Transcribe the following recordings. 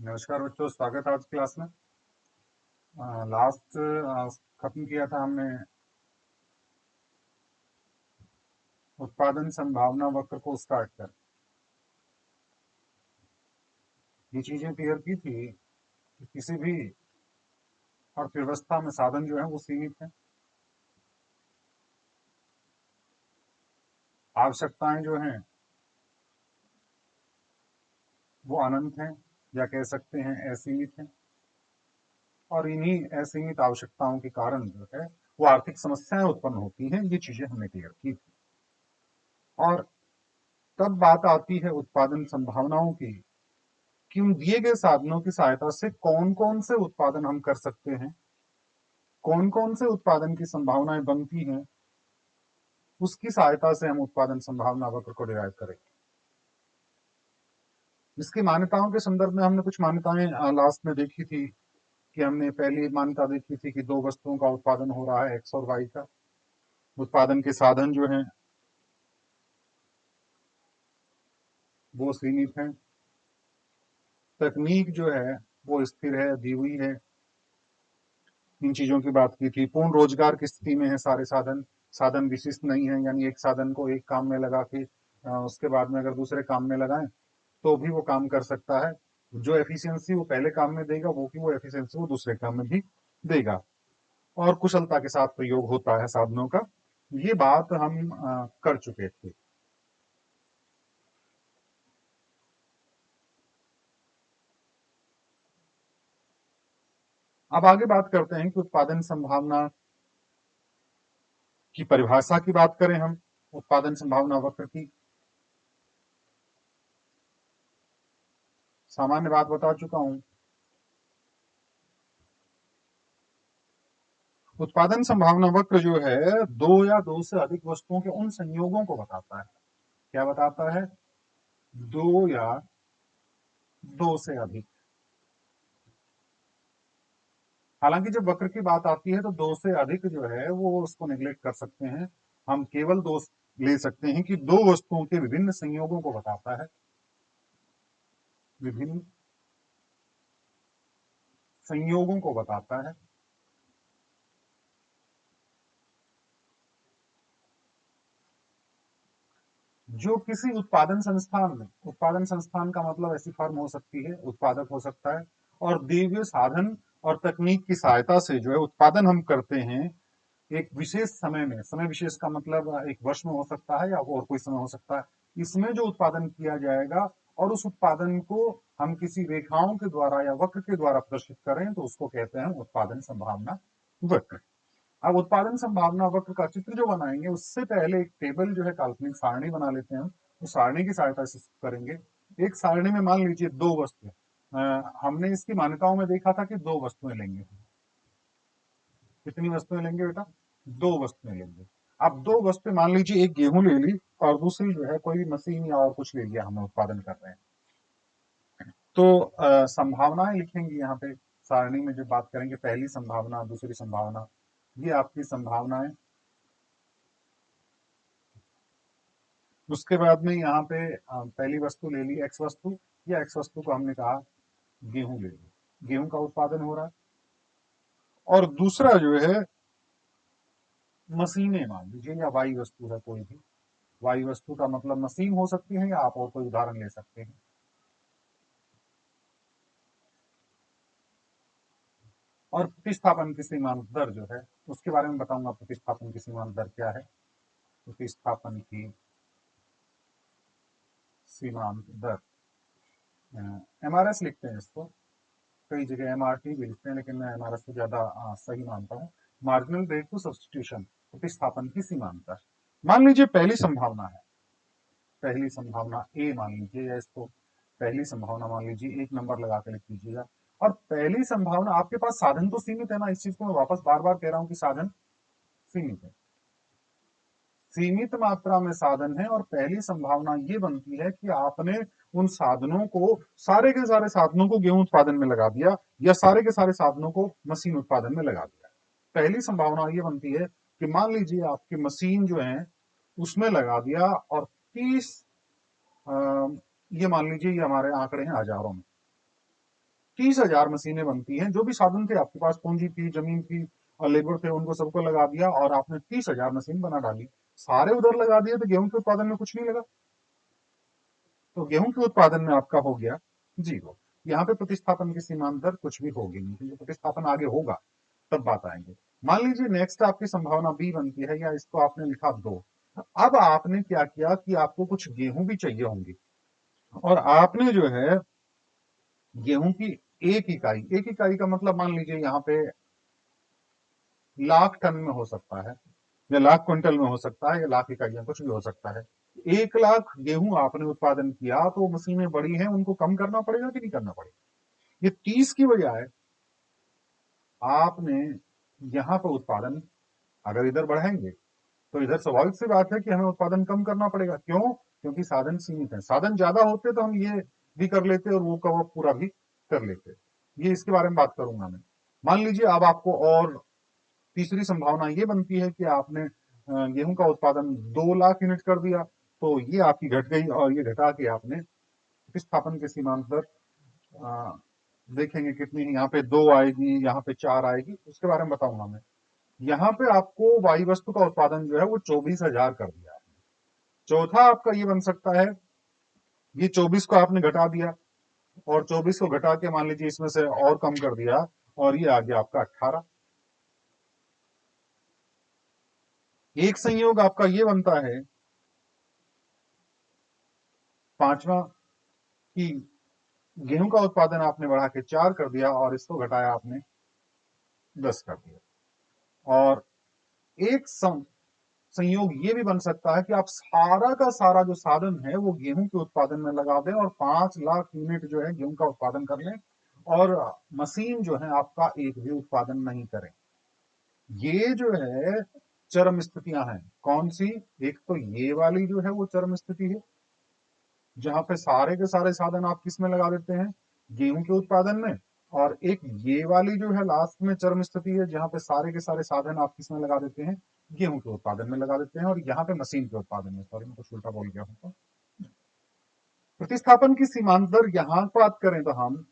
नमस्कार बच्चों, स्वागत है आज क्लास में। लास्ट खत्म किया था हमने उत्पादन संभावना वक्र को स्टार्ट कर ये चीजें क्लियर की थी कि किसी भी अर्थव्यवस्था में साधन जो है वो सीमित है, आवश्यकताएं जो हैं वो अनंत हैं या कह सकते हैं असीमित हैं। और इन्हीं असीमित आवश्यकताओं के कारण जो है वो आर्थिक समस्याएं उत्पन्न होती हैं। ये चीजें हमने क्लियर की थी। और तब बात आती है उत्पादन संभावनाओं की कि उन दिए गए साधनों की सहायता से कौन कौन से उत्पादन हम कर सकते हैं, कौन कौन से उत्पादन की संभावनाएं बनती हैं, उसकी सहायता से हम उत्पादन संभावना वक्र को डिराइव करेंगे। इसकी मान्यताओं के संदर्भ में हमने कुछ मान्यताएं लास्ट में देखी थी कि हमने पहली मान्यता देखी थी कि दो वस्तुओं का उत्पादन हो रहा है, एक्स और वाई का। उत्पादन के साधन जो हैं वो सीमित हैं, तकनीक जो है वो स्थिर है, दी हुई है। इन चीजों की बात की थी। पूर्ण रोजगार की स्थिति में है सारे साधन, साधन विशिष्ट नहीं है, यानी एक साधन को एक काम में लगा के उसके बाद में अगर दूसरे काम में लगाएं तो भी वो काम कर सकता है। जो एफिशिएंसी वो पहले काम में देगा वो एफिशिएंसी वो दूसरे काम में भी देगा, और कुशलता के साथ प्रयोग होता है साधनों का। ये बात हम कर चुके थे। अब आगे बात करते हैं कि उत्पादन संभावना की परिभाषा की बात करें हम। उत्पादन संभावना वक्र की सामान्य बात बता चुका हूं। उत्पादन संभावना वक्र जो है दो या दो से अधिक वस्तुओं के उन संयोगों को बताता है। क्या बताता है? दो या दो से अधिक। हालांकि जब वक्र की बात आती है तो दो से अधिक जो है वो उसको निगलेक्ट कर सकते हैं। हम केवल दो ले सकते हैं कि दो वस्तुओं के विभिन्न संयोगों को बताता है, विभिन्न संयोगों को बताता है। जो किसी उत्पादन संस्थान में, उत्पादन संस्थान का मतलब ऐसी फर्म हो सकती है, उत्पादक हो सकता है, और दिए हुए साधन और तकनीक की सहायता से जो है उत्पादन हम करते हैं एक विशेष समय में। समय विशेष का मतलब एक वर्ष में हो सकता है या और कोई समय हो सकता है। इसमें जो उत्पादन किया जाएगा और उस उत्पादन को हम किसी रेखाओं के द्वारा या वक्र के द्वारा प्रदर्शित करें तो उसको कहते हैं उत्पादन संभावना वक्र। अब उत्पादन संभावना वक्र का चित्र जो बनाएंगे उससे पहले एक टेबल जो है, काल्पनिक सारणी बना लेते हैं हम। उस सारणी की सहायता से करेंगे। एक सारणी में मान लीजिए दो वस्तु, हमने इसकी मान्यताओं में देखा था कि दो वस्तुएं लेंगे। कितनी वस्तुएं लेंगे बेटा? दो वस्तुएं लेंगे। अब दो वस्तुएं, मान लीजिए एक गेहूं ले ली और दूसरी जो है कोई भी मशीन या और कुछ ले लिया, हमें उत्पादन कर रहे हैं। तो संभावनाएं लिखेंगे यहाँ पे सारणी में। जब बात करेंगे पहली संभावना, दूसरी संभावना, ये आपकी संभावनाएं। उसके बाद में यहाँ पे पहली वस्तु ले ली एक्स वस्तु, या एक्स वस्तु को हमने कहा गेहूं ले ली, गेहूं का उत्पादन हो रहा है। और दूसरा जो है मशीनें मान लीजिए, या वाई वस्तु है कोई भी। वाई वस्तु का मतलब मशीन हो सकती है या आप और कोई उदाहरण ले सकते हैं। और प्रतिस्थापन की सीमांत दर जो है उसके बारे में बताऊंगा। प्रतिस्थापन की सीमांत दर क्या है? प्रतिस्थापन की सीमांत दर, एमआरएस लिखते हैं इसको। कई जगह एमआरटी भी लिखते हैं लेकिन मैं एमआरएस को ज्यादा सही मानता हूँ। मार्जिनल रेट टू सब्सटीट्यूशन, प्रतिस्थापन की सीमांत दर। मान लीजिए पहली संभावना है, पहली संभावना ए मान लीजिए, या इसको पहली संभावना मान लीजिए, एक नंबर लगा के लिख दीजिएगा। और पहली संभावना, आपके पास साधन तो सीमित है ना, इस चीज को मैं वापस बार बार कह रहा हूं कि साधन सीमित है, सीमित मात्रा में साधन है। और पहली संभावना ये बनती है कि आपने उन साधनों को, सारे के सारे साधनों को गेहूं उत्पादन में लगा दिया, या सारे के सारे साधनों को मशीन उत्पादन में लगा दिया। पहली संभावना ये बनती है कि मान लीजिए आपकी मशीन जो है उसमें लगा दिया, और 30, ये मान लीजिए ये हमारे आंकड़े हैं हजारों में, 30,000 मशीनें बनती हैं। जो भी साधन थे आपके पास, पूंजी थी, जमीन थी और लेबर थे, उनको सबको लगा दिया और आपने 30,000 मशीन बना डाली। सारे उधर लगा दिए तो गेहूं के उत्पादन में कुछ नहीं लगा, तो गेहूं के उत्पादन में आपका हो गया जीरो। यहाँ पे प्रतिस्थापन की सीमांत दर कुछ भी होगी नहीं, क्योंकि प्रतिस्थापन आगे होगा तब बात आएंगे। मान लीजिए नेक्स्ट आपकी संभावना बी बनती है, या इसको आपने लिखा 2। अब आपने क्या किया कि आपको कुछ गेहूं भी चाहिए होंगे, और आपने जो है गेहूं की एक इकाई का मतलब मान लीजिए यहाँ पे लाख टन में हो सकता है, या लाख क्विंटल में हो सकता है, या लाख इकाइयां, कुछ भी हो सकता है। 1 लाख गेहूं आपने उत्पादन किया, तो मशीनें बड़ी हैं, उनको कम करना पड़ेगा कि नहीं करना पड़ेगा? ये 30 की बजाय आपने यहाँ पर उत्पादन अगर इधर बढ़ाएंगे, तो इधर स्वाभाविक सी बात है कि हमें उत्पादन कम करना पड़ेगा। क्यों? क्योंकि साधन सीमित है। साधन ज्यादा होते तो हम ये भी कर लेते और वो का वो पूरा भी कर लेते। ये इसके बारे में बात करूंगा मैं। मान लीजिए अब आपको और तीसरी संभावना ये बनती है कि आपने गेहूं का उत्पादन 2 लाख यूनिट कर दिया, तो ये आपकी घट गई, और ये घटा के आपने प्रतिस्थापन के सीमांत पर देखेंगे कितनी, यहाँ पे 2 आएगी, यहाँ पे 4 आएगी, उसके बारे में बताऊंगा मैं। यहाँ पे आपको वायु वस्तु का उत्पादन जो है वो 24,000 कर दिया है। चौथा आपका ये बन सकता है, ये 24 को आपने घटा दिया, और 24 को घटा के मान लीजिए इसमें से और कम कर दिया, और ये आ गया आपका 18। एक संयोग आपका ये बनता है पांचवा, कि गेहूं का उत्पादन आपने बढ़ा के 4 कर दिया, और इसको घटाया आपने 10 कर दिया। और एक संयोग ये भी बन सकता है कि आप सारा का सारा जो साधन है वो गेहूं के उत्पादन में लगा दें, और 5 लाख यूनिट जो है गेहूं का उत्पादन कर लें, और मशीन जो है आपका एक भी उत्पादन नहीं करें। ये जो है चरम स्थितियां हैं। कौन सी? एक तो ये वाली जो है वो चरम स्थिति है, जहां पे सारे के सारे साधन आप किस में लगा देते हैं? गेहूं के उत्पादन में। और एक ये वाली जो है लास्ट में चरम स्थिति है, जहां पे सारे के सारे साधन आप किस में लगा देते हैं? गेहूं के उत्पादन में लगा देते हैं, और यहाँ पे मशीन के उत्पादन में। सॉरी, मैं कुछ उल्टा बोल गया हूं। तो प्रतिस्थापन की सीमांत दर यहाँ बात करें तो हम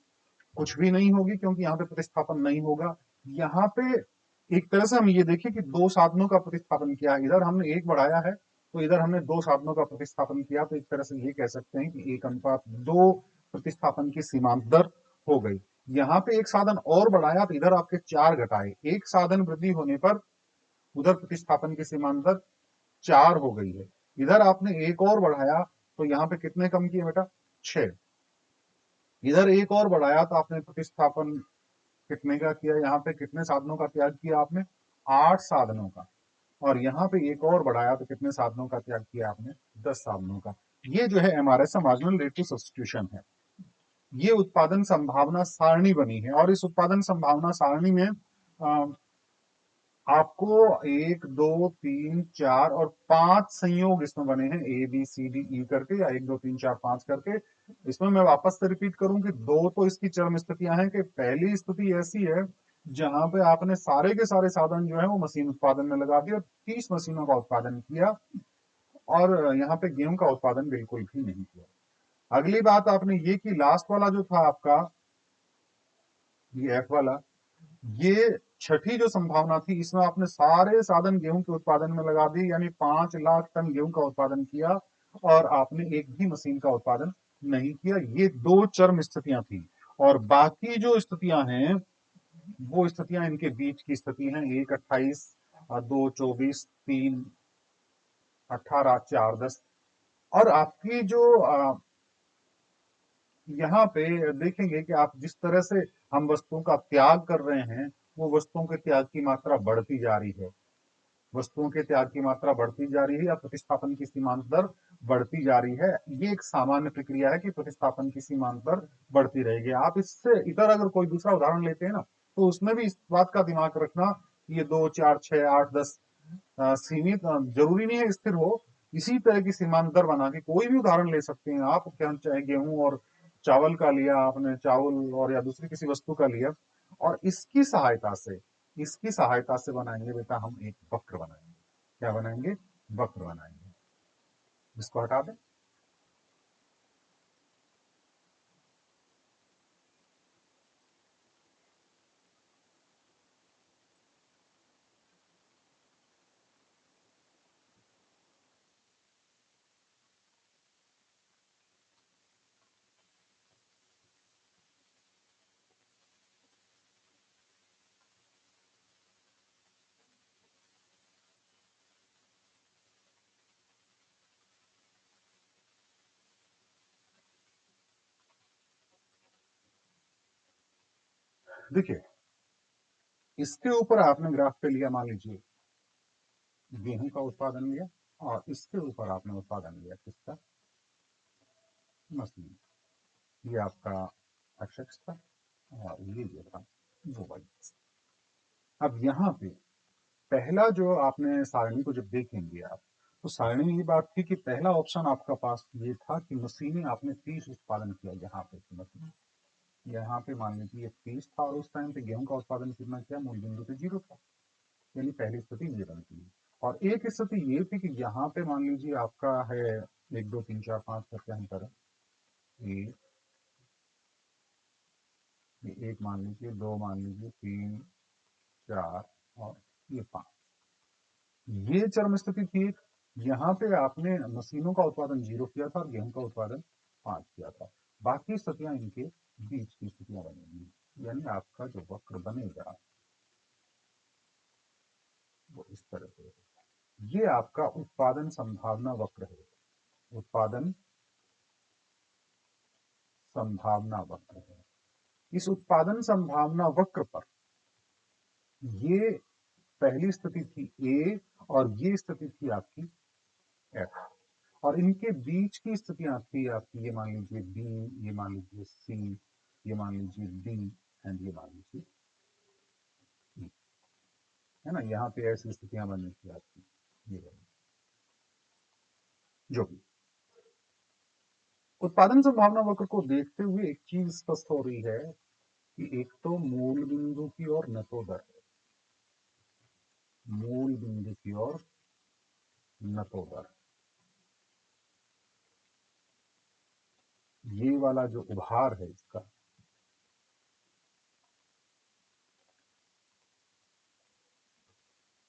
कुछ भी नहीं होगी, क्योंकि यहाँ पे प्रतिस्थापन नहीं होगा। यहाँ पे एक तरह से हम ये देखें कि 2 साधनों का प्रतिस्थापन किया है, इधर हमने 1 बढ़ाया है, तो इधर हमने 2 साधनों का प्रतिस्थापन किया, तो एक तरह से ये कह सकते हैं कि 1:2 प्रतिस्थापन की सीमांत दर हो गई। यहाँ पे एक साधन और बढ़ाया, तो इधर आपके 4 घटाए, एक साधन वृद्धि होने पर उधर प्रतिस्थापन की सीमांत दर 4 हो गई है। इधर आपने एक और बढ़ाया, तो यहाँ पे कितने कम किए बेटा? 6। इधर एक और बढ़ाया, तो आपने प्रतिस्थापन कितने का किया? यहाँ पे कितने साधनों का त्याग किया आपने? 8 साधनों का। और यहाँ पे एक और बढ़ाया, तो कितने साधनों का त्याग किया आपने? 10 साधनों का। ये जो है MRS, marginal rate to substitution है। ये उत्पादन संभावना सारणी बनी है, और इस उत्पादन संभावना सारणी में आपको 1 2 3 4 और 5 संयोग इसमें बने हैं, ए बी सी डी ई करके, या 1 2 3 4 5 करके। इसमें मैं वापस से रिपीट करूं कि 2 तो इसकी चरम स्थितियां हैं, कि पहली स्थिति ऐसी है जहां पे आपने सारे के सारे साधन जो है वो मशीन उत्पादन में लगा दिए और 30 मशीनों का उत्पादन किया, और यहाँ पे गेहूं का उत्पादन बिल्कुल भी नहीं किया। अगली बात आपने ये की, लास्ट वाला जो था आपका, ये एफ वाला, ये छठी जो संभावना थी, इसमें आपने सारे साधन गेहूं के उत्पादन में लगा दिए, यानी 5 लाख टन गेहूं का उत्पादन किया, और आपने एक भी मशीन का उत्पादन नहीं किया। ये 2 चरम स्थितियां थी, और बाकी जो स्थितियां हैं वो स्थितियां इनके बीच की स्थिति हैं। 1 28, 2 24, 3 18, 4 10। और आपकी जो यहाँ पे देखेंगे कि आप जिस तरह से हम वस्तुओं का त्याग कर रहे हैं, वो वस्तुओं के त्याग की मात्रा बढ़ती जा रही है। वस्तुओं के त्याग की मात्रा बढ़ती जा रही है, या प्रतिस्थापन की सीमांत दर बढ़ती जा रही है। ये एक सामान्य प्रक्रिया है कि प्रतिस्थापन की सीमांत दर बढ़ती रहेगी। आप इससे इधर अगर कोई दूसरा उदाहरण लेते हैं ना, तो उसमें भी इस बात का दिमाग रखना, ये 2 4 6 8 10 सीमित जरूरी नहीं है स्थिर हो। इसी तरह की सीमांत दर बना के कोई भी उदाहरण ले सकते हैं आप, क्या चाहे गेहूं और चावल का लिया आपने, चावल और या दूसरी किसी वस्तु का लिया, और इसकी सहायता से बनाएंगे बेटा हम एक वक्र बनाएंगे। क्या बनाएंगे? वक्र बनाएंगे। इसको हटा दें। देखिए, इसके ऊपर आपने ग्राफ पे लिया, मान लीजिए गेहूं का उत्पादन लिया, और इसके ऊपर आपने उत्पादन लिया किसका, मछली। ये आपका एक्स एक्स था और ये जो था वो वाई। अब यहाँ पे पहला जो आपने सारणी को जब देखेंगे आप, तो सारणी में ये बात थी कि पहला ऑप्शन आपका पास ये था कि मशीनें आपने 30 उत्पादन किया, यहाँ पे मशीन, यहाँ पे मान लीजिए 30 था, और उस टाइम पे गेहूं का उत्पादन कितना किया, मूल बिंदु पे 0 था, यानी पहली स्थिति ये बनती है। और एक स्थिति ये थी कि यहाँ पे मान लीजिए आपका है 1 2 3 4 5 करके हम करें, एक, ये 1 मान लीजिए, 2 मान लीजिए, 3 4 और ये 5, ये चरम स्थिति थी। यहाँ पे आपने मशीनों का उत्पादन 0 किया था और गेहूं का उत्पादन 5 किया था। बाकी स्थितियां इनके बीच की स्थितियां बनेंगी, यानी आपका जो वक्र बनेगा वो इस तरह से, ये आपका उत्पादन संभावना वक्र है, उत्पादन संभावना वक्र है। इस उत्पादन संभावना वक्र पर ये पहली स्थिति थी ए, और ये स्थिति थी आपकी एफ, और इनके बीच की स्थितियां थी आपकी, ये मान लीजिए बी, ये मान लीजिए सी, ये मान लीजिए डी, एंड ये मान लीजिए ई, है ना। यहाँ पे ऐसी स्थितियां बनी थी आपकी, ये बनी। जो भी उत्पादन संभावना वक्र को देखते हुए एक चीज स्पष्ट हो रही है कि एक तो मूल बिंदु की ओर नतोदर है, मूल बिंदु की ओर नतोदर, ये वाला जो उभार है इसका,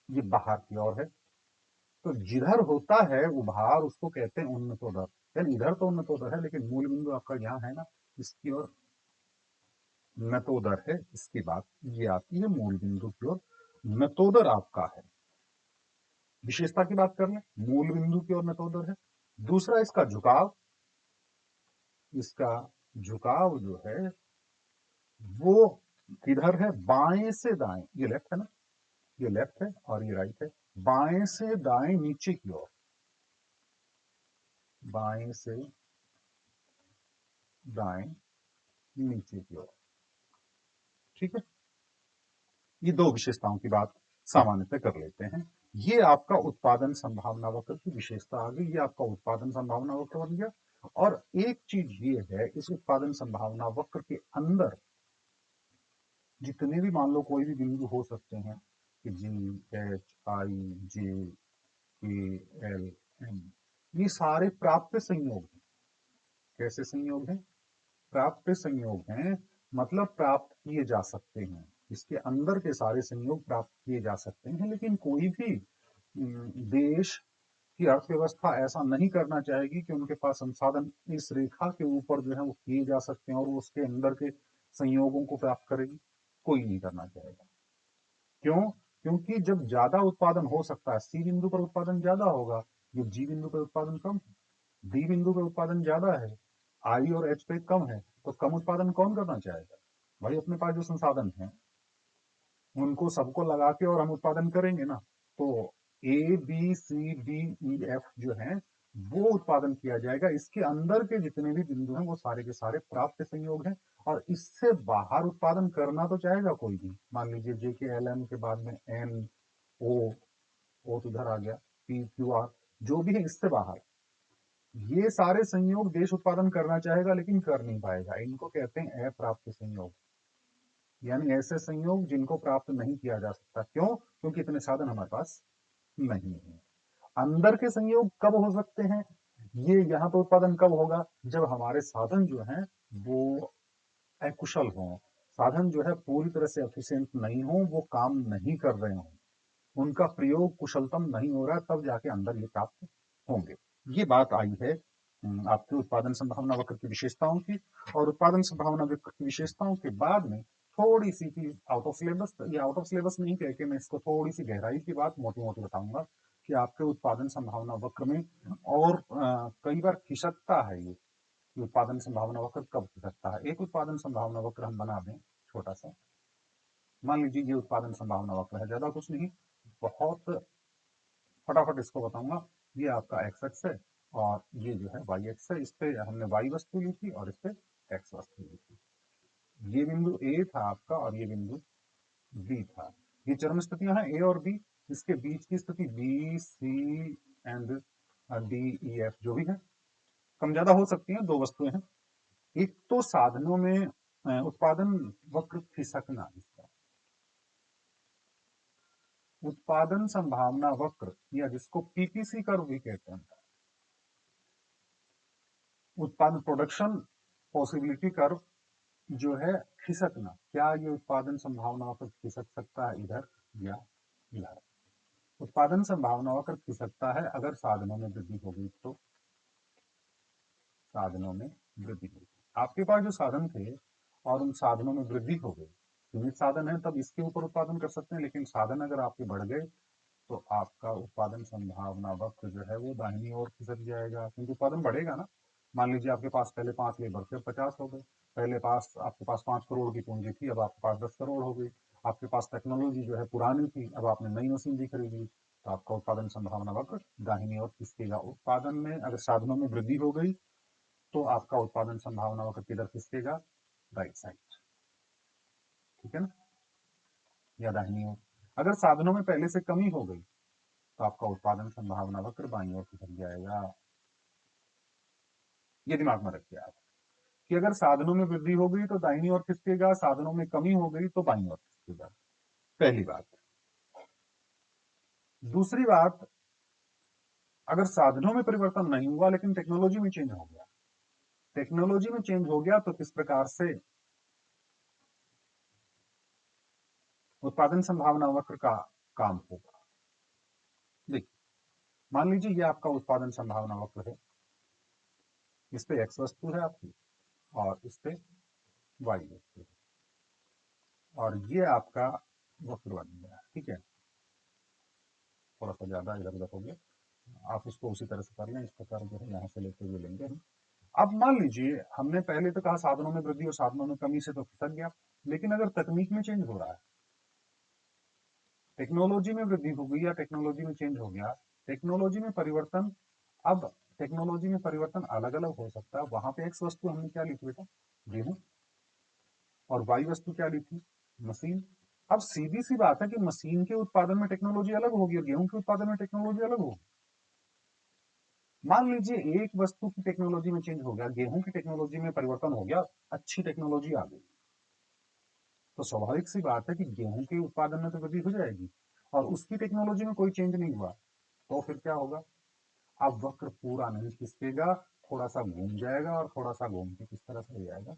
ये बाहर की ओर है। तो जिधर होता है उभार उसको कहते हैं उन्नतोदर, यानी इधर तो उन्नतोदर है, लेकिन मूल बिंदु आपका यहाँ है ना, इसकी ओर नतोदर है। इसकी बात ये आती है मूल बिंदु की ओर नतोदर आपका है। विशेषता की बात कर लें, मूल बिंदु की ओर नतोदर है। दूसरा इसका झुकाव, इसका झुकाव जो है वो किधर है, बाएं से दाएं, ये लेफ्ट है ना, ये लेफ्ट है और ये राइट है, बाएं से दाएं नीचे की ओर, बाएं से दाएं नीचे की ओर, ठीक है। ये दो विशेषताओं की बात सामान्यतः कर लेते हैं। ये आपका उत्पादन संभावना वक्र की विशेषता आ गई, ये आपका उत्पादन संभावना वक्र बन गया। और एक चीज ये है, इस उत्पादन संभावना वक्र के अंदर जितने भी मान लो कोई भी बिंदु हो सकते हैं कि जी, एच, आई, जे, के, एल, एम, ये सारे प्राप्त संयोग हैं। कैसे संयोग हैं, प्राप्त संयोग हैं, मतलब प्राप्त किए जा सकते हैं। इसके अंदर के सारे संयोग प्राप्त किए जा सकते हैं, लेकिन कोई भी देश की अर्थव्यवस्था ऐसा नहीं करना चाहेगी कि उनके पास संसाधन इस रेखा के ऊपर जो है वो किए जा सकते हैं और वो उसके अंदर के संयोगों को प्राप्त करेगी, कोई नहीं करना चाहेगा। क्यों, क्योंकि जब ज्यादा उत्पादन हो सकता है, सी बिंदु पर उत्पादन ज्यादा होगा, जब जी बिंदु पर उत्पादन कम, डी बिंदु पे उत्पादन ज्यादा है, आई और एच पे कम है, तो कम उत्पादन कौन करना चाहेगा, भाई अपने पास जो संसाधन है उनको सबको लगा के और हम उत्पादन करेंगे ना। तो A B C D E F जो है वो उत्पादन किया जाएगा, इसके अंदर के जितने भी बिंदु हैं वो सारे के सारे प्राप्त संयोग हैं। और इससे बाहर उत्पादन करना तो चाहेगा कोई भी, मान लीजिए जे के एल एम के बाद में एन ओ तो इधर आ गया, पी क्यू आर, जो भी है इससे बाहर, ये सारे संयोग देश उत्पादन करना चाहेगा लेकिन कर नहीं पाएगा। इनको कहते हैं अप्राप्त संयोग, यानी ऐसे संयोग जिनको प्राप्त नहीं किया जा सकता। क्यों, क्योंकि इतने साधन हमारे पास नहीं है। अंदर के संयोग कब हो सकते हैं, ये यहाँ पे उत्पादन कब होगा, जब हमारे साधन जो हैं वो अकुशल हों, साधन जो है पूरी तरह से एफिशिएंट नहीं हो, वो काम नहीं कर रहे हों, उनका प्रयोग कुशलतम नहीं हो रहा, तब जाके अंदर ये प्राप्त होंगे। ये बात आई है आपके उत्पादन संभावना वक्र की विशेषताओं की। और उत्पादन संभावना वक्र की विशेषताओं के बाद में थोड़ी सी चीज आउट ऑफ सिलेबस, ये आउट ऑफ सिलेबस नहीं कह के मैं इसको थोड़ी सी गहराई की बात मोटी मोटी बताऊंगा कि आपके उत्पादन संभावना वक्र में और कई बार खिसकता है ये, कि उत्पादन संभावना वक्र कब खिसकता है। एक उत्पादन संभावना वक्र हम बना दें छोटा सा, मान लीजिए ये उत्पादन संभावना वक्र है, ज्यादा कुछ नहीं, बहुत फटाफट इसको बताऊंगा। ये आपका एक्स एक्स है और ये जो है वाई एक्स है। इस पे हमने वाई वस्तु ली थी और इस पे एक्स वस्तु ली थी। ये बिंदु ए था आपका और ये बिंदु बी था। ये चरम स्थितियां हैं ए और बी। इसके बीच की स्थिति B C and D E F जो भी है, कम ज्यादा हो सकती हैं, दो वस्तुएं हैं। एक तो साधनों में उत्पादन वक्र खिसकना, इसका उत्पादन संभावना वक्र या जिसको पीपीसी कर्व भी कहते हैं, उत्पादन प्रोडक्शन पॉसिबिलिटी कर्व जो है खिसकना। क्या ये उत्पादन संभावना वक्र खिसक सकता है इधर या इधर? उत्पादन संभावना वक्र खिसकता है अगर साधनों में वृद्धि हो गई तो। साधनों में वृद्धि हो गई, आपके पास जो साधन थे और उन साधनों में वृद्धि हो गई, सीमित साधन है तब इसके ऊपर उत्पादन कर सकते हैं, लेकिन साधन अगर आपके बढ़ गए तो आपका उत्पादन संभावना वक्र जो है वो दाहिनी ओर खिसक जाएगा, क्योंकि उत्पादन बढ़ेगा ना। मान लीजिए आपके पास पहले 5 लेबर थे, 50 हो गए। पहले पास आपके पास 5 करोड़ की पूंजी थी, अब आपके पास 10 करोड़ हो गई। आपके पास टेक्नोलॉजी जो है पुरानी थी, अब आपने नई मशीन भी खरीदी, तो आपका उत्पादन संभावना वक्र दाहिनी ओर खिसकेगा। उत्पादन में अगर साधनों में वृद्धि हो गई तो आपका उत्पादन संभावना वक्र किधर खिसकेगा? राइट साइड, ठीक है ना, या दाहिनी ओर। अगर साधनों में पहले से कमी हो गई तो आपका उत्पादन संभावना वक्र बाईं ओर खिसक जाएगा। ये दिमाग में रखिए आप कि अगर साधनों में वृद्धि हो गई तो दाहिनी ओर खिसकेगा, साधनों में कमी हो गई तो बाईं ओर खिसकेगा। पहली बात। दूसरी बात, अगर साधनों में परिवर्तन नहीं हुआ लेकिन टेक्नोलॉजी में चेंज हो गया, टेक्नोलॉजी में चेंज हो गया तो किस प्रकार से उत्पादन संभावना वक्र का काम होगा? देखिए, मान लीजिए ये आपका उत्पादन संभावना वक्र है, इस पे एक्स वस्तु है आपकी और इस पे वाई वस्तु है, और ये आपका वक्र बन गया, ठीक है। थोड़ा सा ज्यादा इधर उधर हो गया, आप इसको उसी तरह से कर लें, इस प्रकार जो है यहाँ से लेते हुए लेंगे हम। अब मान लीजिए हमने पहले तो कहा साधनों में वृद्धि और साधनों में कमी से तो खिसक गया, लेकिन अगर तकनीक में चेंज हो रहा है, टेक्नोलॉजी में वृद्धि हो गई या टेक्नोलॉजी में चेंज हो गया, टेक्नोलॉजी में परिवर्तन, अब टेक्नोलॉजी में परिवर्तन अलग अलग हो सकता है। वहां पे एक्स वस्तु हमने क्या ली थी बेटा? गेहूं। और वाई वस्तु क्या ली थी? मशीन। अब सीधी सी बात है कि मशीन के उत्पादन में टेक्नोलॉजी अलग होगी और गेहूं के उत्पादन में टेक्नोलॉजी अलग होगी। मान लीजिए एक वस्तु की टेक्नोलॉजी में चेंज हो गया, गेहूं की टेक्नोलॉजी में परिवर्तन हो गया, अच्छी टेक्नोलॉजी आ गई, तो स्वाभाविक सी बात है कि गेहूं के उत्पादन में तो वृद्धि हो जाएगी। और उसकी टेक्नोलॉजी में कोई चेंज नहीं हुआ तो फिर क्या होगा? अब वक्र पूरा नहीं खिसकेगा, थोड़ा सा घूम जाएगा और थोड़ा सा घूम के किस तरह से हो जाएगा,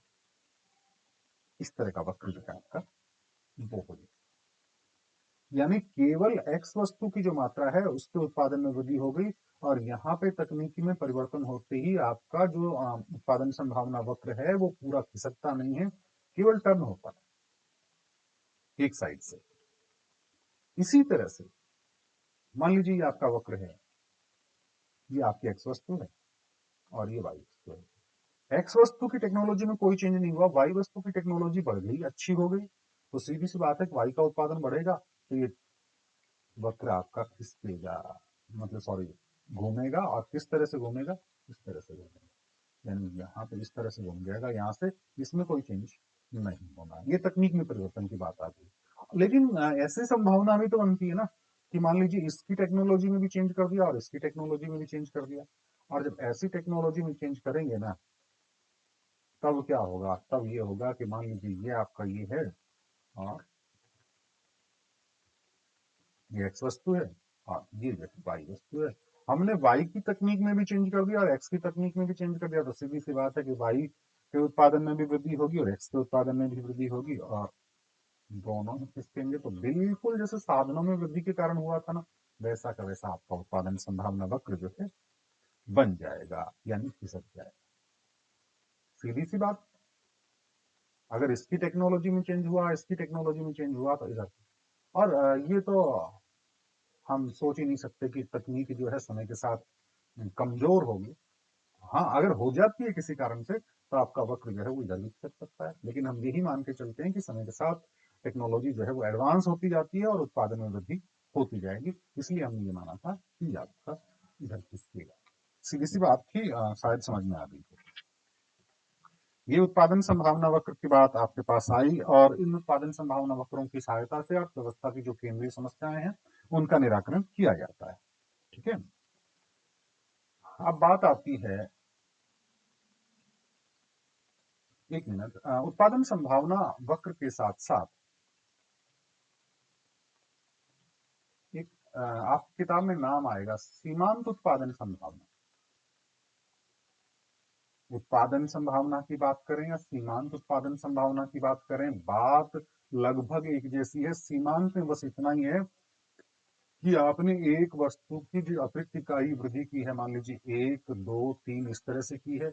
इस तरह का वक्र जो है आपका वो हो जाएगा। यानी केवल एक्स वस्तु की जो मात्रा है उसके उत्पादन में वृद्धि हो गई, और यहाँ पे तकनीकी में परिवर्तन होते ही आपका जो उत्पादन संभावना वक्र है वो पूरा खिसकता नहीं है, केवल टर्न होता है एक साइड से। इसी तरह से मान लीजिए ये आपका वक्र है, ये आपकी एक्स वस्तु है और ये वाई वस्तु है। एक्स वस्तु की टेक्नोलॉजी में कोई चेंज नहीं हुआ, वाई वस्तु की टेक्नोलॉजी बढ़ गई, अच्छी हो गई, तो सीधी सी बात है कि वाई का उत्पादन बढ़ेगा तो ये वक्र आपका खिसकेगा, मतलब सॉरी घूमेगा। और किस तरह से घूमेगा? इस तरह से घूमेगा, यानी यहाँ पे इस तरह से घूम जाएगा यहाँ से, इसमें कोई चेंज नहीं होगा। ये तकनीक में परिवर्तन की बात आ गई। लेकिन ऐसी संभावना भी तो बनती है ना कि मान लीजिए इसकी टेक्नोलॉजी में भी चेंज कर दिया और इसकी टेक्नोलॉजी में भी चेंज कर दिया, और जब ऐसी टेक्नोलॉजी में चेंज करेंगे ना तब क्या होगा? तब ये होगा कि मान लीजिए ये आपका ये है और ये एक्स वस्तु है और ये वाई वस्तु है। हमने वाई की तकनीक में भी चेंज कर दिया और एक्स की तकनीक में भी चेंज कर दिया, तो सीधी सी बात है कि वाई के उत्पादन में भी वृद्धि होगी और एक्स के उत्पादन में भी वृद्धि होगी, और दोनों ही खिसकेंगे। तो बिल्कुल जैसे साधनों में वृद्धि के कारण हुआ था ना, वैसा का वैसा आपका उत्पादन संभावना वक्र जो है बन जाएगा, यानी खिसक जाएगा। सीधी सी बात। अगर इसकी टेक्नोलॉजी में चेंज हुआ, इसकी टेक्नोलॉजी में चेंज हुआ तो इधर। और ये तो हम सोच ही नहीं सकते कि तकनीक जो है समय के साथ कमजोर होगी। हाँ, अगर हो जाती है किसी कारण से तो आपका वक्र जो है वो इधर भी खिसक सकता है, लेकिन हम यही मान के चलते हैं कि समय के साथ टेक्नोलॉजी जो है वो एडवांस होती जाती है और उत्पादन में वृद्धि होती जाएगी, इसलिए हमने ये माना था कि आपका इधर किसकेगा। सीधी सी बात थी, शायद समझ में आ गई। ये उत्पादन संभावना वक्र की बात आपके पास आई और इन उत्पादन संभावना वक्रों की सहायता से अर्थव्यवस्था की जो केंद्रीय समस्याएं हैं उनका निराकरण किया जाता है। ठीक है, अब बात आती है, एक मिनट, उत्पादन संभावना वक्र के साथ साथ एक आपकी किताब में नाम आएगा सीमांत उत्पादन संभावना। उत्पादन संभावना की बात करें या सीमांत उत्पादन संभावना की बात करें, बात लगभग एक जैसी है। सीमांत में बस इतना ही है कि आपने एक वस्तु की जो अतिरिक्त इकाई वृद्धि की है, मान लीजिए 1 2 3 इस तरह से की है,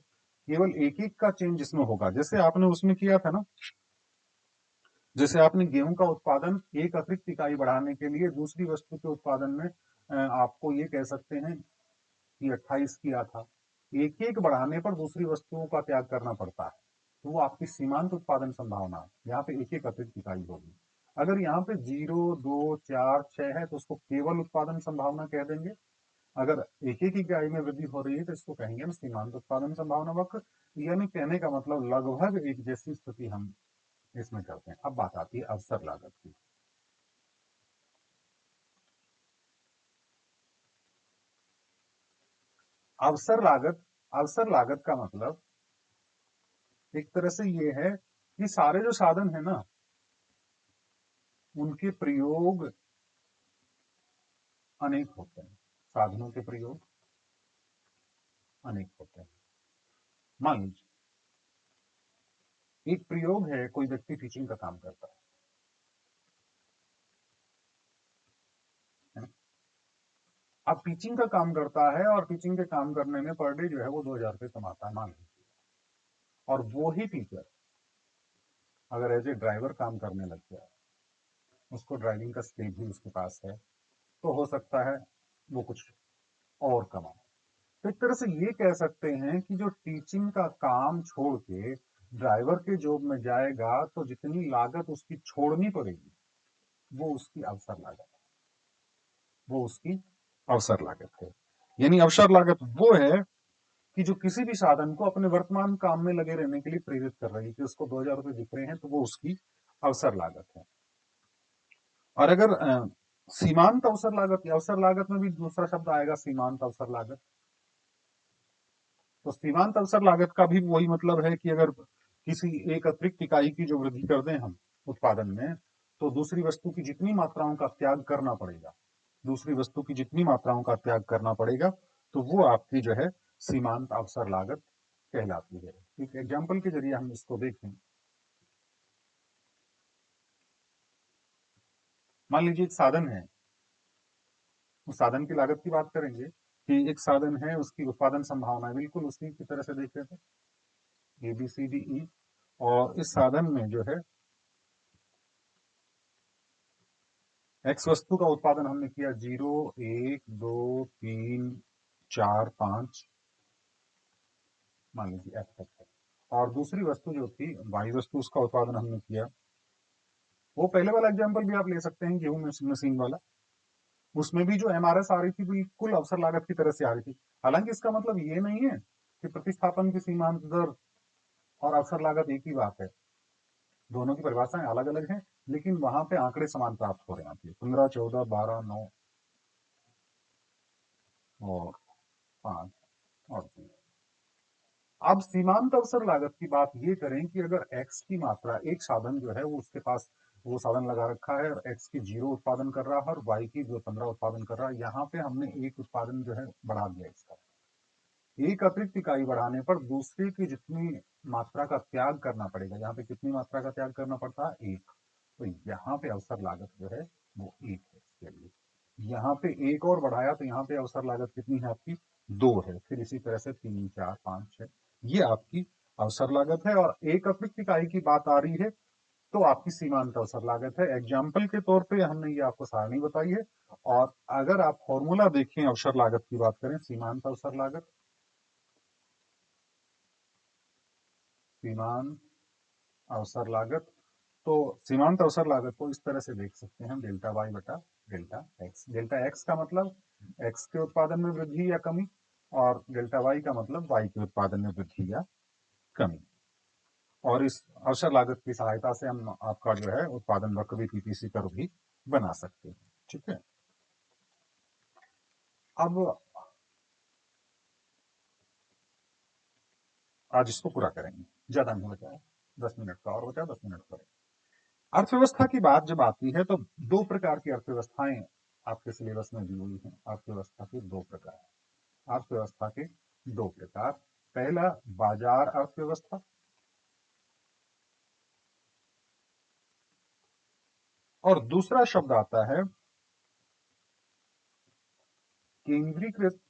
केवल एक एक का चेंज इसमें होगा। जैसे आपने उसमें किया था ना, जैसे आपने गेहूं का उत्पादन एक अतिरिक्त इकाई बढ़ाने के लिए दूसरी वस्तु के उत्पादन में आपको ये कह सकते हैं कि 28 किया था, एक एक बढ़ाने पर दूसरी वस्तुओं का त्याग करना पड़ता है, तो वो आपकी सीमांत उत्पादन संभावना है। यहाँ पे एक एक अतिरिक्त इकाई होगी। अगर यहाँ पे 0 2 4 6 है तो उसको केवल उत्पादन संभावना कह देंगे। अगर एक एक इकाई में वृद्धि हो रही है तो इसको कहेंगे हम सीमांत उत्पादन संभावना वक्र। यानी कहने का मतलब लगभग एक जैसी स्थिति हम इसमें करते हैं। अब बात आती है अवसर लागत की। अवसर लागत का मतलब एक तरह से ये है कि सारे जो साधन है ना उनके प्रयोग अनेक होते हैं। साधनों के प्रयोग अनेक होते हैं। मान लीजिए एक प्रयोग है, कोई व्यक्ति टीचिंग का काम करता है ना? अब टीचिंग का काम करता है और टीचिंग के काम करने में पर डे जो है वो 2000 रुपये कमाता है मान लीजिए। और वो ही टीचर अगर एज ए ड्राइवर काम करने लग गया, उसको ड्राइविंग का स्किल भी उसके पास है, तो हो सकता है वो कुछ और कमाए। तो एक तरह से ये कह सकते हैं कि जो टीचिंग का काम छोड़ के ड्राइवर के जॉब में जाएगा तो जितनी लागत उसकी छोड़नी पड़ेगी वो उसकी अवसर लागत, वो उसकी अवसर लागत है। यानी अवसर लागत वो है कि जो किसी भी साधन को अपने वर्तमान काम में लगे रहने के लिए प्रेरित कर रही है, कि उसको 2000 रुपये दिख रहे हैं तो वो उसकी अवसर लागत है। और अगर सीमांत अवसर लागत, अवसर लागत में भी दूसरा शब्द आएगा सीमांत अवसर लागत। तो सीमांत अवसर लागत का भी वही मतलब है कि अगर किसी एक अतिरिक्त इकाई की जो वृद्धि कर दें हम उत्पादन में, तो दूसरी वस्तु की जितनी मात्राओं का त्याग करना पड़ेगा, दूसरी वस्तु की जितनी मात्राओं का त्याग करना पड़ेगा, तो वो आपकी जो है सीमांत अवसर लागत कहलाती है। एक एग्जाम्पल के जरिए हम इसको देखें। मान लीजिए एक साधन है, उस साधन की लागत की बात करेंगे कि एक साधन है, उसकी उत्पादन संभावना बिल्कुल उसी की तरह से देख रहे थे, ABCDE। और इस साधन में जो है एक्स वस्तु का उत्पादन हमने किया 0 1 2 3 4 5, मान लीजिए एफ तक है। और दूसरी वस्तु जो थी वाई वस्तु, उसका उत्पादन हमने किया, वो पहले वाला एग्जाम्पल भी आप ले सकते हैं गेहूं मशीन वाला, उसमें भी जो MRS आ रही थी बिल्कुल अवसर लागत की तरह से आ रही थी। हालांकि इसका मतलब ये नहीं है कि प्रतिस्थापन की सीमांत दर और अवसर लागत एक ही बात है, दोनों की परिभाषाएं अलग अलग हैं, लेकिन वहां पे आंकड़े समान प्राप्त हो रहे हैं। 15 14 12 9 और 5 और 3। अब सीमांत अवसर लागत की बात ये करें कि अगर एक्स की मात्रा, एक साधन जो है वो उसके पास वो साधन लगा रखा है और एक्स की 0 उत्पादन कर रहा है और वाई की जो 15 उत्पादन कर रहा है, यहाँ पे हमने एक उत्पादन जो है बढ़ा दिया इसका। एक अतिरिक्त इकाई बढ़ाने पर दूसरे की जितनी मात्रा का त्याग करना पड़ेगा, यहाँ पे कितनी मात्रा का त्याग करना पड़ता है, एक। तो यहाँ पे अवसर लागत जो है वो एक है इसके लिए। यहाँ पे एक और बढ़ाया तो यहाँ पे अवसर लागत कितनी है आपकी, 2 है। फिर इसी तरह से 3 4 5 6, ये आपकी अवसर लागत है। और एक अतिरिक्त इकाई की बात आ रही है तो आपकी सीमांत अवसर लागत है। एग्जाम्पल के तौर पे हमने ये आपको सारणी बताई है। और अगर आप फॉर्मूला देखें अवसर लागत की बात करें, सीमांत अवसर लागत, सीमांत अवसर लागत तो सीमांत अवसर लागत को इस तरह से देख सकते हैं, डेल्टा वाई बटा डेल्टा एक्स। डेल्टा एक्स का मतलब एक्स के उत्पादन में वृद्धि या कमी, और डेल्टा वाई का मतलब वाई के उत्पादन में वृद्धि या कमी। और इस अवसर लागत की सहायता से हम आपका जो है उत्पादन वक्र भी, पीपीसी कर्व भी बना सकते हैं। ठीक है, अब आज इसको पूरा करेंगे, ज्यादा नहीं बचा है, 10 मिनट का और बचा, 10 मिनट करेंगे। अर्थव्यवस्था की बात जब आती है तो दो प्रकार की अर्थव्यवस्थाएं आपके सिलेबस में दी हुई हैं। अर्थव्यवस्था के दो प्रकार, अर्थव्यवस्था के दो प्रकार। पहला बाजार अर्थव्यवस्था, और दूसरा शब्द आता है केंद्रीकृत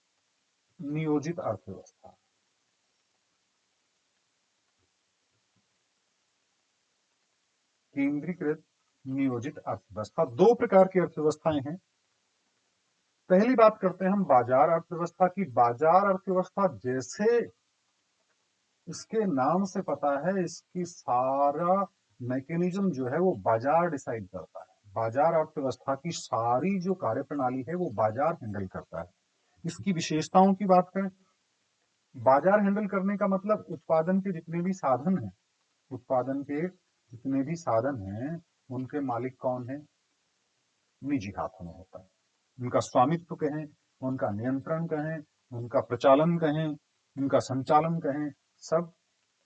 नियोजित अर्थव्यवस्था। केंद्रीकृत नियोजित अर्थव्यवस्था, दो प्रकार की अर्थव्यवस्थाएं हैं। पहली बात करते हैं हम बाजार अर्थव्यवस्था की। बाजार अर्थव्यवस्था जैसे इसके नाम से पता है, इसकी सारा मैकेनिज्म जो है वो बाजार डिसाइड करता है। बाजार अर्थव्यवस्था की सारी जो कार्यप्रणाली है वो बाजार हैंडल करता है। इसकी विशेषताओं की बात करें, बाजार हैंडल करने का मतलब उत्पादन के जितने भी साधन हैं, उत्पादन के जितने भी साधन हैं उनके मालिक कौन है? निजी हाथों में होता है। उनका स्वामित्व कहें, उनका नियंत्रण कहें, उनका प्रचालन कहें, उनका संचालन कहें, सब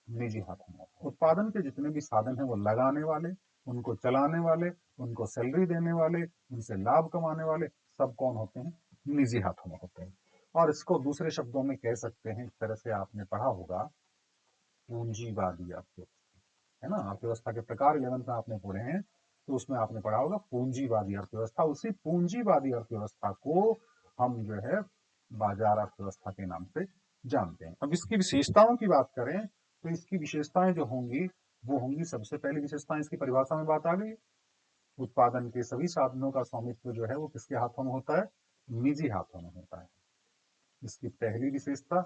निजी हाथों में। उत्पादन के जितने भी साधन हैं वो लगाने वाले, उनको चलाने वाले, उनको सैलरी देने वाले, उनसे लाभ कमाने वाले, सब कौन होते हैं? निजी हाथों में होते हैं। और इसको दूसरे शब्दों में कह सकते हैं, इस तरह से आपने पढ़ा होगा, पूंजीवादी अर्थव्यवस्था, है ना। अर्थव्यवस्था के प्रकार 11th में आपने पढ़े हैं, तो उसमें आपने पढ़ा होगा पूंजीवादी अर्थव्यवस्था। उसी पूंजीवादी अर्थव्यवस्था को हम जो है बाजार अर्थव्यवस्था के नाम से जानते हैं। अब इसकी विशेषताओं की बात करें तो इसकी विशेषताएं जो होंगी वो होंगी, सबसे पहली विशेषताएं, इसकी परिभाषा में बात आ गई, उत्पादन के सभी साधनों का स्वामित्व जो है वो किसके हाथों में होता है? निजी हाथों में होता है। इसकी पहली विशेषता,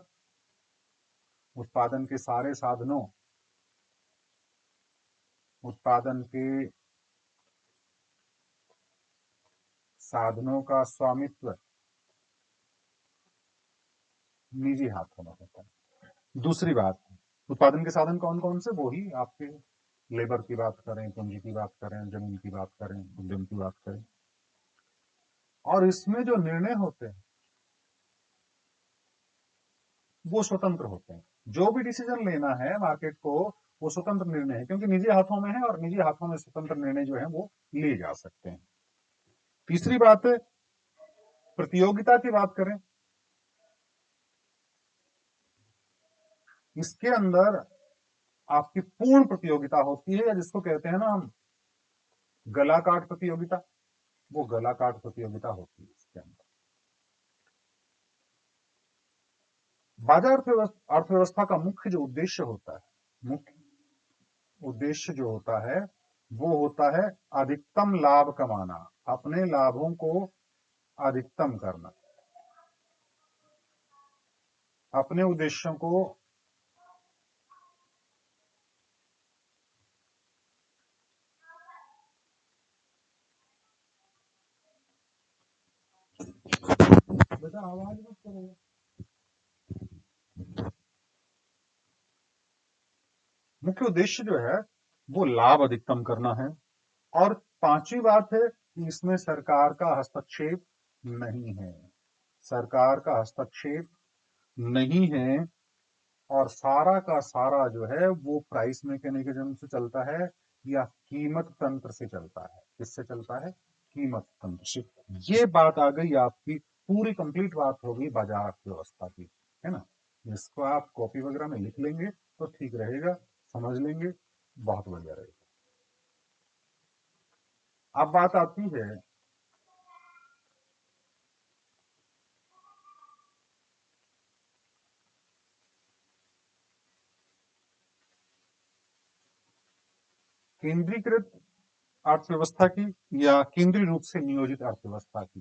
उत्पादन के सारे साधनों, उत्पादन के साधनों का स्वामित्व निजी हाथों में होता है। दूसरी बात, उत्पादन के साधन कौन कौन से? वो ही आपके लेबर की बात करें, पूंजी की बात करें, जमीन की बात करें, उद्यम की बात करें। और इसमें जो निर्णय होते हैं वो स्वतंत्र होते हैं। जो भी डिसीजन लेना है मार्केट को, वो स्वतंत्र निर्णय है, क्योंकि निजी हाथों में है, और निजी हाथों में स्वतंत्र निर्णय जो है वो लिए जा सकते हैं। तीसरी बात है प्रतियोगिता की बात करें, इसके अंदर आपकी पूर्ण प्रतियोगिता होती है, या जिसको कहते हैं ना हम गला काट प्रतियोगिता, वो गला काट प्रतियोगिता होती है इसके अंदर। बाजार अर्थव्यवस्था का मुख्य जो उद्देश्य होता है, मुख्य उद्देश्य जो होता है वो होता है अधिकतम लाभ कमाना, अपने लाभों को अधिकतम करना, अपने उद्देश्यों को बेटा आवाज मत करो। मुख्य उद्देश्य जो है वो लाभ अधिकतम करना है। और पांचवी बात है कि इसमें सरकार का हस्तक्षेप नहीं है, सरकार का हस्तक्षेप नहीं है। और सारा का सारा जो है वो प्राइस मैकेनिज्म से चलता है, या कीमत तंत्र से चलता है। किससे चलता है? कीमत तंत्र से। ये बात आ गई आपकी, पूरी कंप्लीट बात हो गई बाजार अर्थव्यवस्था की, है ना। इसको आप कॉपी वगैरह में लिख लेंगे तो ठीक रहेगा, समझ लेंगे, बहुत बढ़िया रहेगा। अब बात आती है केंद्रीकृत अर्थव्यवस्था की, या केंद्रीय रूप से नियोजित अर्थव्यवस्था की।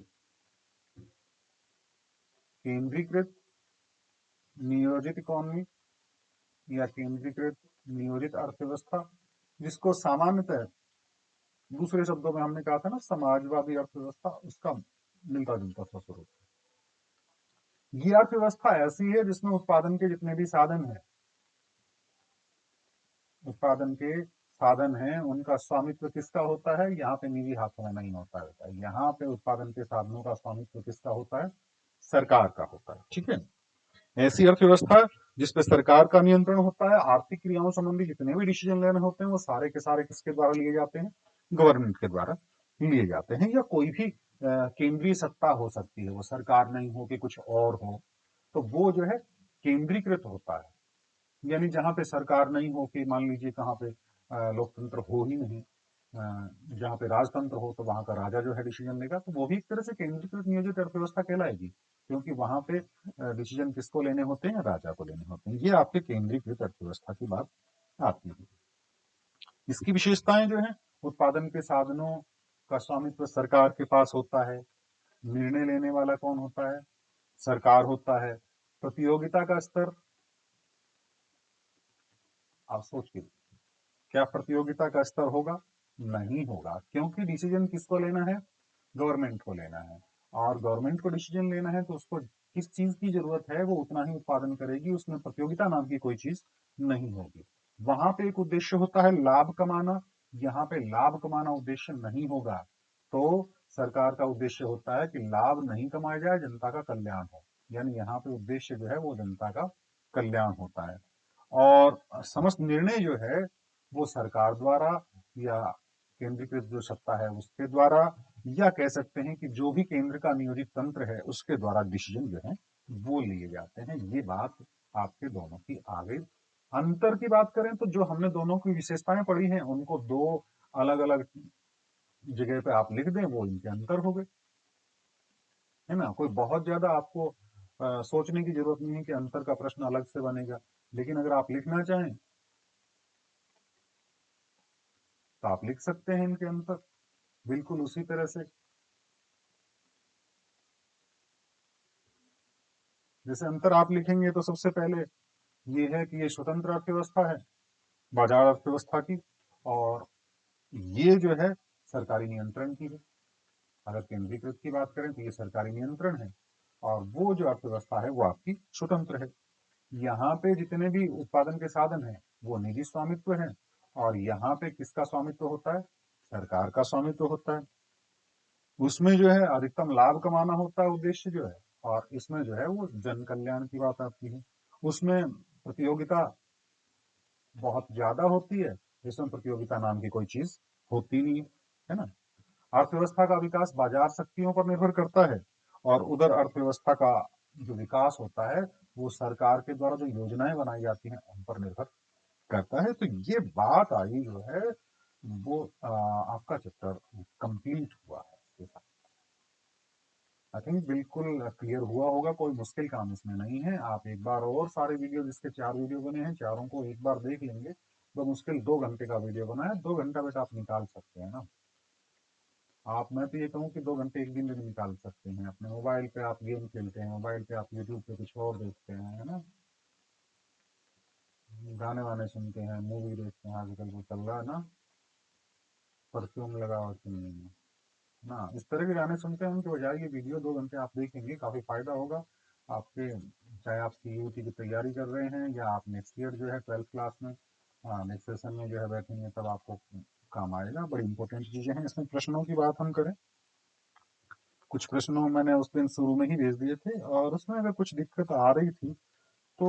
केंद्रीकृत नियोजित इकोनॉमी या केंद्रीकृत नियोजित अर्थव्यवस्था, जिसको सामान्यतः दूसरे शब्दों में हमने कहा था ना समाजवादी अर्थव्यवस्था, उसका मिलता जुलता सा स्वरूप। ये अर्थव्यवस्था ऐसी है जिसमें उत्पादन के जितने भी साधन है, उत्पादन के साधन हैं, उनका स्वामित्व किसका होता है? यहाँ पे निजी हाथों में नहीं होता है। यहाँ पे उत्पादन के साधनों का स्वामित्व किसका होता है? सरकार का होता है। ठीक है, ऐसी अर्थव्यवस्था जिसपे सरकार का नियंत्रण होता है। आर्थिक क्रियाओं संबंधी जितने भी डिसीजन लेने होते हैं वो सारे के सारे किसके द्वारा लिए जाते हैं? गवर्नमेंट के द्वारा लिए जाते हैं। या कोई भी केंद्रीय सत्ता हो सकती है, वो सरकार नहीं हो कि कुछ और हो, तो वो जो है केंद्रीकृत होता है। यानी जहां पे सरकार नहीं हो कि मान लीजिए कहाँ पे लोकतंत्र हो ही नहीं, जहाँ पे राजतंत्र हो तो वहां का राजा जो है डिसीजन लेगा, तो वो भी एक तरह से केंद्रीकृत नियोजित अर्थव्यवस्था कहलाएगी, क्योंकि वहां पे डिसीजन किसको लेने होते हैं? राजा को लेने होते हैं। ये आपके केंद्रीकृत अर्थव्यवस्था की बात आती है। इसकी विशेषताएं जो है, उत्पादन के साधनों का स्वामित्व सरकार के पास होता है। निर्णय लेने वाला कौन होता है? सरकार होता है। प्रतियोगिता का स्तर, आप सोचिए, क्या प्रतियोगिता का स्तर होगा? नहीं होगा, क्योंकि डिसीजन किसको लेना है? गवर्नमेंट को लेना है। और गवर्नमेंट को डिसीजन लेना है तो उसको किस चीज की जरूरत है वो उतना ही उत्पादन करेगी, उसमें प्रतियोगिता नाम की कोई चीज नहीं होगी। वहां पे एक उद्देश्य होता है लाभ कमाना, यहाँ पे लाभ कमाना उद्देश्य नहीं होगा। तो सरकार का उद्देश्य होता है कि लाभ नहीं कमाया जाए, जनता का कल्याण हो। यानी यहाँ पे उद्देश्य जो है वो जनता का कल्याण होता है। और समस्त निर्णय जो है वो सरकार द्वारा या केंद्रीकृत जो सत्ता है उसके द्वारा, या कह सकते हैं कि जो भी केंद्र का नियोजित तंत्र है उसके द्वारा डिसीजन जो है वो लिए जाते हैं। ये बात आपके दोनों की आ गई। अंतर की बात करें तो जो हमने दोनों की विशेषताएं पढ़ी हैं उनको दो अलग अलग जगह पे आप लिख दें, वो इनके अंतर हो गए, है ना। कोई बहुत ज्यादा आपको सोचने की जरूरत नहीं है कि अंतर का प्रश्न अलग से बनेगा, लेकिन अगर आप लिखना चाहें तो आप लिख सकते हैं इनके अंतर बिल्कुल उसी तरह से। जैसे अंतर आप लिखेंगे तो सबसे पहले ये है कि ये स्वतंत्र अर्थव्यवस्था है, बाजार अर्थव्यवस्था की, और ये जो है सरकारी नियंत्रण की है। अगर केंद्रीकृत की बात करें तो ये सरकारी नियंत्रण है, और वो जो अर्थव्यवस्था है वो आपकी स्वतंत्र है। यहाँ पे जितने भी उत्पादन के साधन हैं वो निजी स्वामित्व है, और यहाँ पे किसका स्वामित्व होता है? सरकार का स्वामित्व होता है। उसमें जो है अधिकतम लाभ कमाना होता है उद्देश्य जो है, और इसमें जो है वो जन कल्याण की बात आती है। उसमें प्रतियोगिता बहुत ज्यादा होती है, इसमें प्रतियोगिता नाम की कोई चीज होती नहीं है ना। अर्थव्यवस्था का विकास बाजार शक्तियों पर निर्भर करता है, और उधर अर्थव्यवस्था का जो विकास होता है वो सरकार के द्वारा जो योजनाएं बनाई जाती हैं उन पर निर्भर करता है। तो ये बात आई जो है वो आपका चैप्टर कंप्लीट हुआ है। आई थिंक बिल्कुल क्लियर हुआ होगा, कोई मुश्किल काम इसमें नहीं है। आप एक बार और सारे वीडियो, जिसके 4 वीडियो बने हैं, चारों को एक बार देख लेंगे। तो मुश्किल 2 घंटे का वीडियो बना है, 2 घंटा बेटा आप निकाल सकते हैं ना। आप, मैं तो ये कहूँ कि 2 घंटे एक दिन में भी निकाल सकते हैं। अपने मोबाइल पे आप गेम खेलते हैं, मोबाइल पे आप यूट्यूब पे कुछ और देखते हैं, है ना, गाने वाने सुनते हैं, मूवी देखते हैं, आजकल वो चल रहा है ना, परफ्यूम लगा और सुनने में ना, इस तरह के गाने सुनते हैं। उनके बजाय ये वीडियो 2 घंटे आप देखेंगे, काफी फायदा होगा आपके। चाहे आप सीयूटी की तैयारी कर रहे हैं या आप नेक्स्ट ईयर जो है 12th क्लास में नेक्स्ट सेशन में जो है बैठेंगे, तब आपको काम आएगा। बड़ी इंपॉर्टेंट चीजें हैं इसमें। प्रश्नों की बात हम करें, कुछ प्रश्नों मैंने उस दिन शुरू में ही भेज दिए थे, और उसमें अगर कुछ दिक्कत आ रही थी तो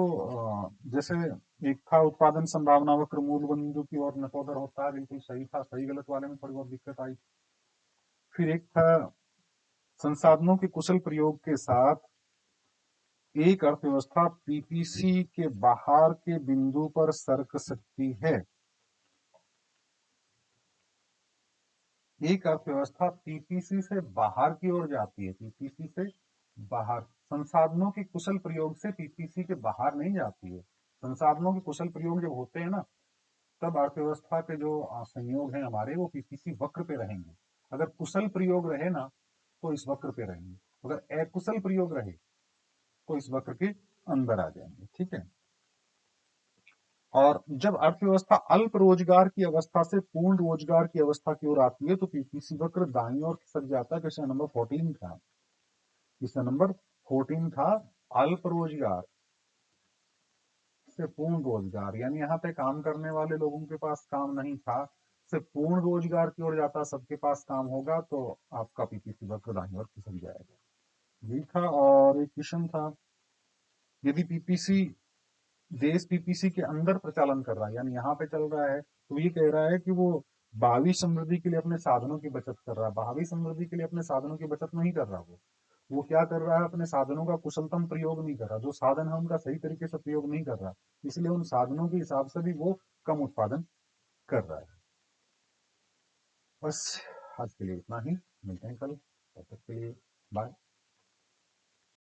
जैसे एक था उत्पादन संभावना वक्र मूल बिंदु की ओर नकोदर होता है, बिल्कुल सही था। सही गलत वाले में थोड़ी बहुत दिक्कत आई। फिर एक था संसाधनों के कुशल प्रयोग के साथ एक अर्थव्यवस्था पीपीसी के बाहर के बिंदु पर सरक सकती है। एक अर्थव्यवस्था पीपीसी से बाहर की ओर जाती है, पीपीसी से बाहर। संसाधनों के कुशल प्रयोग से पीपीसी के बाहर नहीं जाती है। संसाधनों के कुशल प्रयोग जब होते हैं ना, तब अर्थव्यवस्था के जो संयोग हैं हमारे, वो पीपीसी वक्र पे रहेंगे। अगर कुशल प्रयोग रहे ना तो इस वक्र पे रहेंगे, अगर अकुशल प्रयोग रहे तो इस वक्र के अंदर आ जाएंगे। ठीक है, और जब अर्थव्यवस्था अल्प रोजगार की अवस्था से पूर्ण रोजगार की अवस्था की ओर आती है तो पीपीसी वक्र दाईं ओर खिसक जाता है। क्वेश्चन नंबर 14 था, क्वेश्चन नंबर 14 था, अल्प रोजगार से पूर्ण रोजगार, यानी यहाँ पे काम करने वाले लोगों के पास काम नहीं था, से पूर्ण रोजगार की ओर जाता, सबके पास काम होगा, तो आपका पीपीसी वक्र दाईं ओर खिसक जाएगा। ये था। और एक क्वेश्चन था, यदि पीपीसी देश पीपीसी के अंदर प्रचालन कर रहा है, यानी यहाँ पे चल रहा है, तो ये कह रहा है कि वो भावी समृद्धि के लिए अपने साधनों की बचत कर रहा है। भावी समृद्धि के लिए अपने साधनों की बचत नहीं कर रहा, वो क्या कर रहा है, अपने साधनों का कुशलतम प्रयोग नहीं कर रहा, जो साधन है उनका सही तरीके से प्रयोग नहीं कर रहा, इसलिए उन साधनों के हिसाब से भी वो कम उत्पादन कर रहा है। बस आज के लिए इतना ही, मिलते हैं कल, तब तक के लिए बाय।